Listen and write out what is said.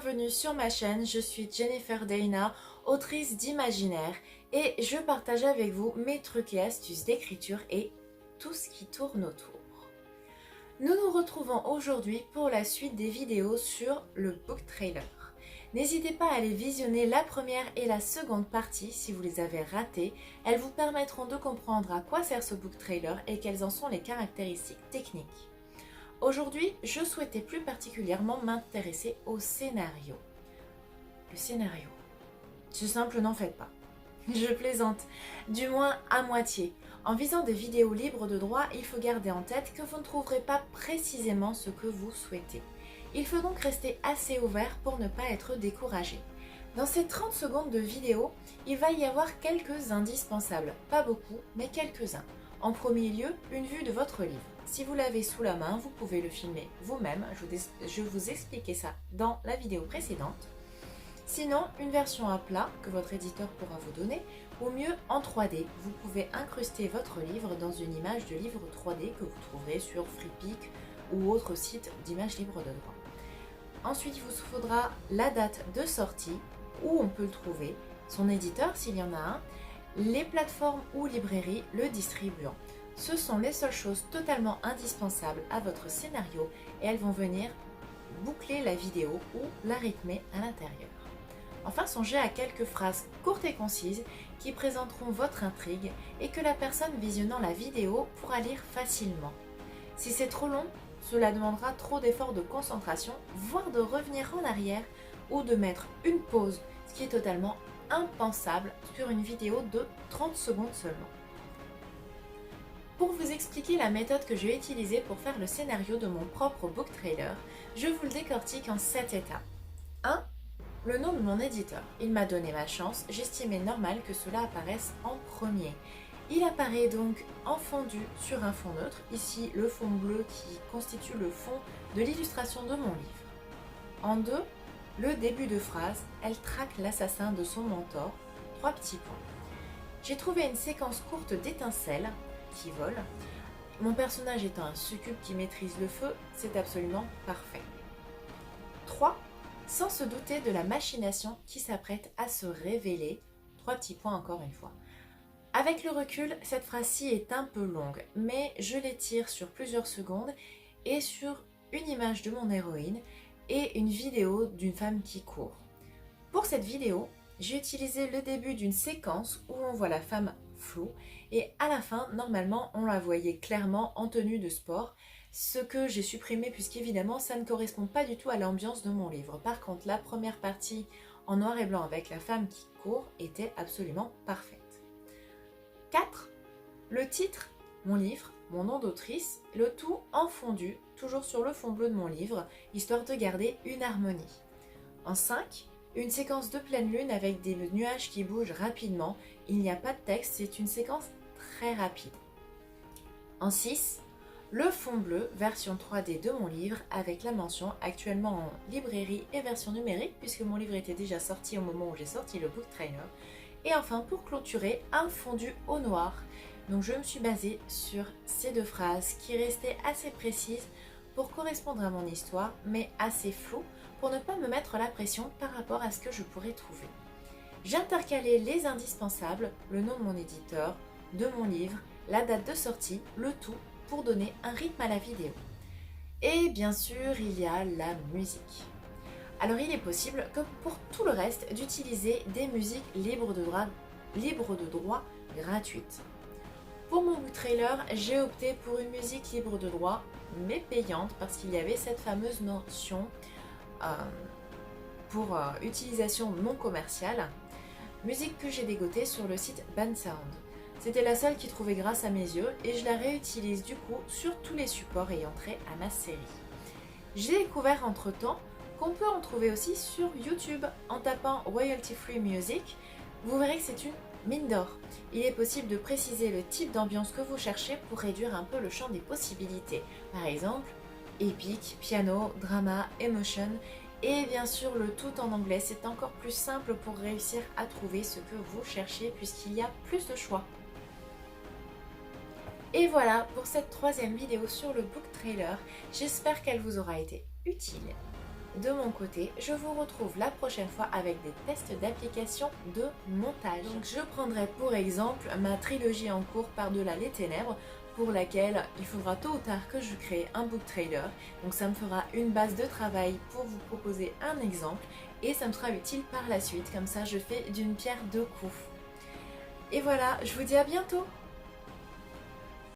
bienvenue sur ma chaîne, je suis Jennifer Dayna, autrice d'imaginaire et je partage avec vous mes trucs et astuces d'écriture et tout ce qui tourne autour. Nous nous retrouvons aujourd'hui pour la suite des vidéos sur le book trailer. N'hésitez pas à aller visionner la première et la seconde partie si vous les avez ratées. Elles vous permettront de comprendre à quoi sert ce book trailer et quelles en sont les caractéristiques techniques. Aujourd'hui, je souhaitais plus particulièrement m'intéresser au scénario. Le scénario. C'est simple, n'en faites pas. Je plaisante, du moins à moitié. En visant des vidéos libres de droit, il faut garder en tête que vous ne trouverez pas précisément ce que vous souhaitez. Il faut donc rester assez ouvert pour ne pas être découragé. Dans ces 30 secondes de vidéo, il va y avoir quelques indispensables. Pas beaucoup, mais quelques-uns. En premier lieu, une vue de votre livre. Si vous l'avez sous la main, vous pouvez le filmer vous-même. Je vous expliquais ça dans la vidéo précédente. Sinon, une version à plat que votre éditeur pourra vous donner, ou mieux en 3D. Vous pouvez incruster votre livre dans une image de livre 3D que vous trouverez sur FreePic ou autre site d'images libres de droit. Ensuite, il vous faudra la date de sortie, où on peut le trouver, son éditeur s'il y en a un, les plateformes ou librairies le distribuant. Ce sont les seules choses totalement indispensables à votre scénario et elles vont venir boucler la vidéo ou la rythmer à l'intérieur. Enfin, songez à quelques phrases courtes et concises qui présenteront votre intrigue et que la personne visionnant la vidéo pourra lire facilement. Si c'est trop long, cela demandera trop d'efforts de concentration, voire de revenir en arrière ou de mettre une pause, ce qui est totalement impensable sur une vidéo de 30 secondes seulement. Pour vous expliquer la méthode que j'ai utilisée pour faire le scénario de mon propre book trailer, je vous le décortique en 7 étapes. 1. Le nom de mon éditeur. Il m'a donné ma chance, j'estimais normal que cela apparaisse en premier. Il apparaît donc en fondu sur un fond neutre, ici le fond bleu qui constitue le fond de l'illustration de mon livre. En 2, le début de phrase, elle traque l'assassin de son mentor, 3 petits points. J'ai trouvé une séquence courte d'étincelles qui volent. Mon personnage étant un succube qui maîtrise le feu, c'est absolument parfait. 3. Sans se douter de la machination qui s'apprête à se révéler, 3 petits points encore une fois. Avec le recul, cette phrase-ci est un peu longue, mais je l'étire sur plusieurs secondes et sur une image de mon héroïne et une vidéo d'une femme qui court. Pour cette vidéo, j'ai utilisé le début d'une séquence où on voit la femme floue et à la fin, normalement, on la voyait clairement en tenue de sport, ce que j'ai supprimé puisqu'évidemment, ça ne correspond pas du tout à l'ambiance de mon livre. Par contre, la première partie en noir et blanc avec la femme qui court était absolument parfaite. 4. Le titre, mon livre, mon nom d'autrice, le tout en fondu, toujours sur le fond bleu de mon livre, histoire de garder une harmonie. En 5, une séquence de pleine lune avec des nuages qui bougent rapidement. Il n'y a pas de texte, c'est une séquence très rapide. En 6, le fond bleu, version 3D de mon livre, avec la mention actuellement en librairie et version numérique, puisque mon livre était déjà sorti au moment où j'ai sorti le book trailer. Et enfin, pour clôturer, un fondu au noir. Donc je me suis basée sur ces 2 phrases qui restaient assez précises pour correspondre à mon histoire, mais assez floues pour ne pas me mettre la pression par rapport à ce que je pourrais trouver. J'ai intercalé les indispensables, le nom de mon éditeur, de mon livre, la date de sortie, le tout pour donner un rythme à la vidéo. Et bien sûr, il y a la musique. Alors il est possible que pour tout le reste d'utiliser des musiques libres de droit gratuites. Pour mon book trailer, j'ai opté pour une musique libre de droit mais payante parce qu'il y avait cette fameuse mention pour utilisation non commerciale, musique que j'ai dégotée sur le site Bensound. C'était la seule qui trouvait grâce à mes yeux et je la réutilise du coup sur tous les supports ayant trait à ma série. J'ai découvert entre temps qu'on peut en trouver aussi sur YouTube en tapant Royalty Free Music. Vous verrez que c'est une mine d'or. Il est possible de préciser le type d'ambiance que vous cherchez pour réduire un peu le champ des possibilités. Par exemple, épique, piano, drama, emotion et bien sûr le tout en anglais. C'est encore plus simple pour réussir à trouver ce que vous cherchez puisqu'il y a plus de choix. Et voilà pour cette 3e vidéo sur le book trailer. J'espère qu'elle vous aura été utile. De mon côté, je vous retrouve la prochaine fois avec des tests d'application de montage. Donc je prendrai pour exemple ma trilogie en cours Par-delà les ténèbres, pour laquelle il faudra tôt ou tard que je crée un book trailer. Donc ça me fera une base de travail pour vous proposer un exemple et ça me sera utile par la suite, comme ça je fais d'une pierre deux coups. Et voilà, je vous dis à bientôt!